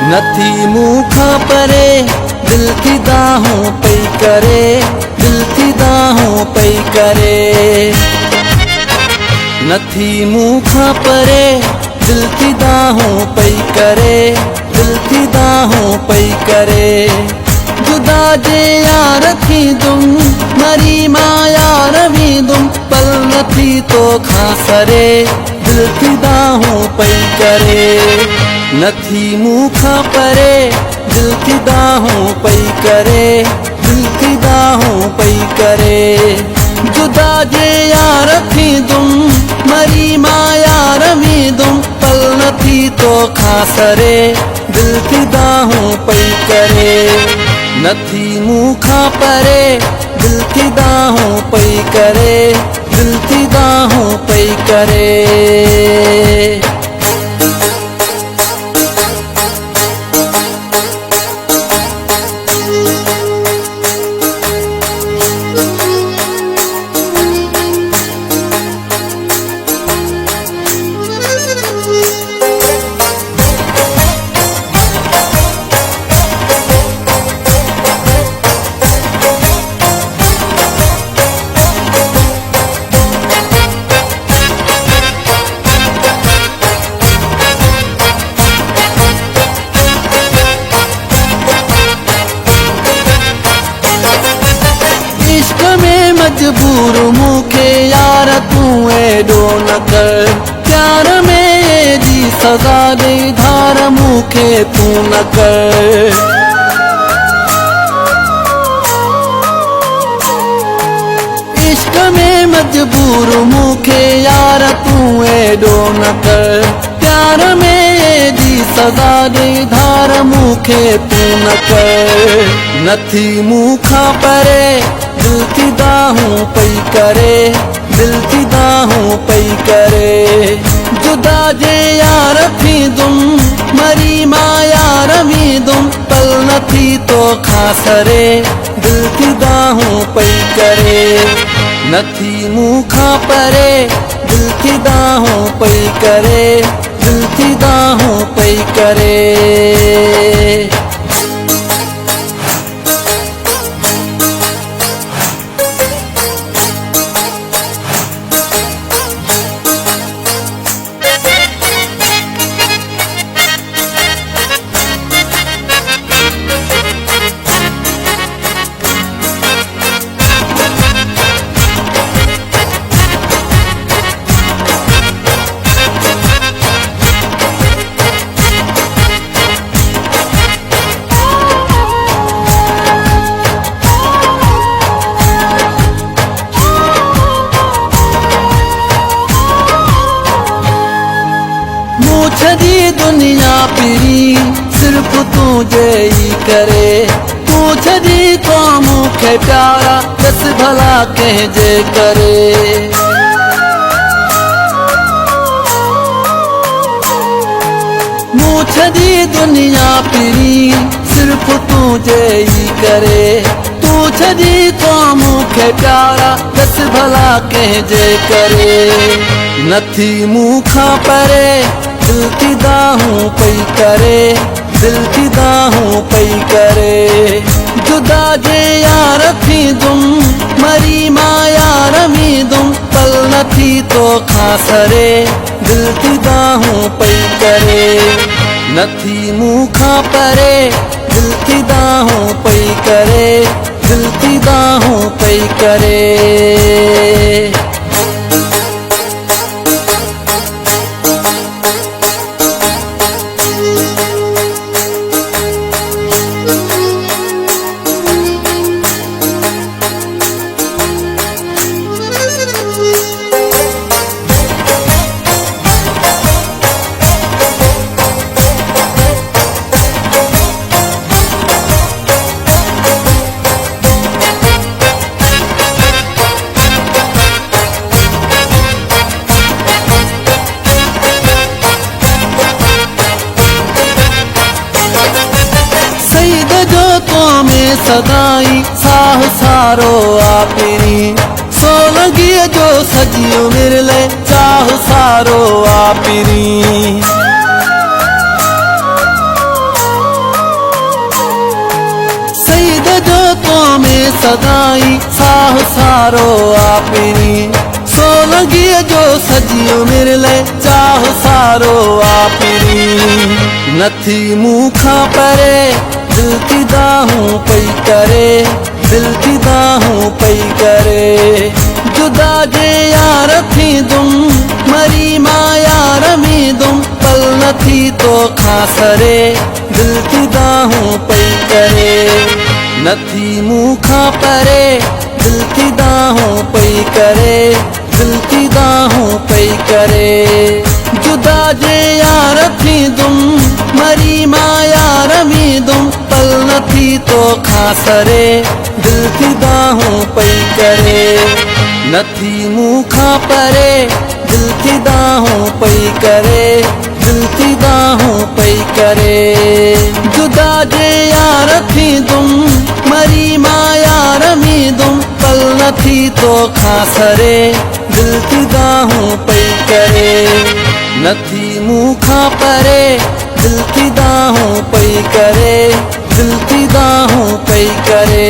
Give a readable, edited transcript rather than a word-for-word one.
नथी मूंखां परे दिल की दाहों पई करे, दिल की दाहों पई करे। नथी मूंखां परे दिल की दाहों पई करे, दिल की दाहों पई करे। जुदा जे यार थी तुम मरी मां यार भी तुम पल नथी तो खासरे, दिल की दाहों पई करे। नथी मूंखां परे दिल की दाहों पई करे, दिल की दाहों पई करे। जुदा जे यार थी तुम मरी मां यार भी तुम पल नथी तो खासरे, दिल की दाहों पई करे। नथी मूंखां परे दिल की दाहों पई करे, दिल की दाहों पई करे। मजबूर मूंखे यार तू एडो न कर, प्यार में एडी सजा दे धार मूंखे तू न कर। इश्क में मजबूर मूंखे यार तू एडो न कर, प्यार में एडी सजा दे धार मूंखे तू न कर। नथी मूंखां परे दिल की दाहों पई करे, दिल की दाहों पई करे। जुदा जे यार थी तुम मरी मां यार भी तुम पल नथी तो खासरे, दिल की दाहों पई करे। नथी मूंखां परे दिल की दाहों पई करे, दिल की दाहों पई करे। मुझी दुनिया पिरी सिर्फ तुझे ही करे, मुझी तो मूंखे प्यारा दस भला कंहिंजे करे। मुझी दुनिया पिरी सिर्फ तुझे ही करे, तुझी तो मूंखे प्यारा दस भला कंहिंजे करे। नथी मूंखां परे दिल की दाहों पई करे, दिल की दाहों पई करे। जुदा जे यार थी तुम मरी मां यार भी तुम पल नथी तो खासरे, दिल की दाहों पई करे। नथी मूंखां परे दिल की दाहों पई करे, दिल की दाहों पई करे। सदाई साह सारो आपिरी, सोलगी जो सजियो मिरले चाह सारो आपिरी। सदाई साह सारो आपनी सोलगी जो सजियो मेरे लिए चाह सारो आपनी नथी मुखा परे दिल की दाहूं पई करे दिल की दाहूं पई करे जुदा जे यार थी तुम मरी माया रमी तुम पल नथी तो खासरे दिल की दाहूं पई करे नथी मुखा परे दिल की दाहूं पई करे दिल की दाहूं पई करे जुदा जे यार थी तुम मरी माया रमी तुम पल नथी तो खासरे दिल की दाहूं पई करे नथी मुखा परे दिल की दाहूं पई करे दिल की दाहूं पई करे जुदा जे यार थी तुम मरी माया रमी तुम पल नथी तो खासरे दिल की दाहूं पई करे नथी मुखा परे दिल की दाहूं पई करे दिल की दाहूं पई करे।